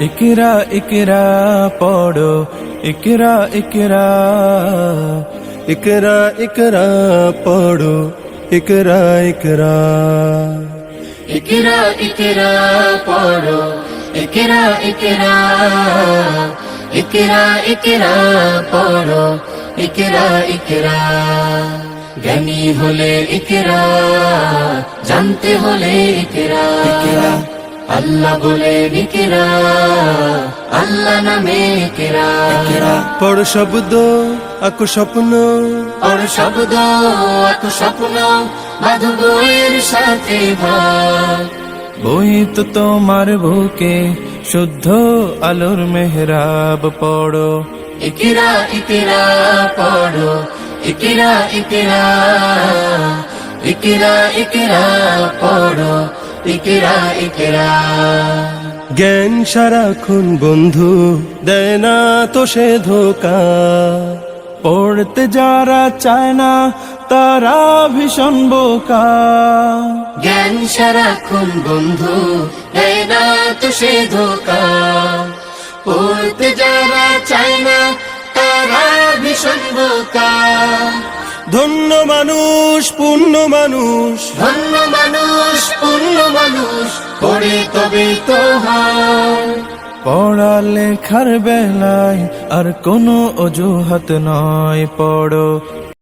ইকরা ইকরা পড়ো ইকরা ইকরা ইকরা ইকরা পড়ো ইকরা ইকরা ইকরা ইকরা পড়ো ইকরা ইকরা ইকরা ইকরা পড়ো ইকরা ইকরা জ্ঞানী হলে ইকরা জানতে হলে ইকরা আল্লাহ বলে ইকরা আল্লাহ নামে ইকরা পড় শব্দ আঁকো স্বপ্ন পড় শব্দ আঁকো স্বপ্ন বাঁধো বইয়ের সাথে ভাগ বই তো তোমার বুকে শুদ্ধ আলোর মেহরাব পড়ো ইকরা ইকরা পড়ো ইকরা ইকরা ইকরা ইকরা পড়ো ইকরা ইকরা জ্ঞান সারাক্ষণ বন্ধু দেয় না তো সে ধোকা পড়তে যারা চায় না তারা ভীষণ বোকা জ্ঞান সারাক্ষণ বন্ধু দেয় না তো সে ধোকা পড়তে যারা চায় না তারা ভীষণ বোকা ধন্য মানুষ পূর্ণ মানুষ ধন্য মানুষ পূর্ণ মানুষ পড়ে তবে তো হয় পড়ালেখার বেলায় আর কোনো অজুহাত নয় পড়ো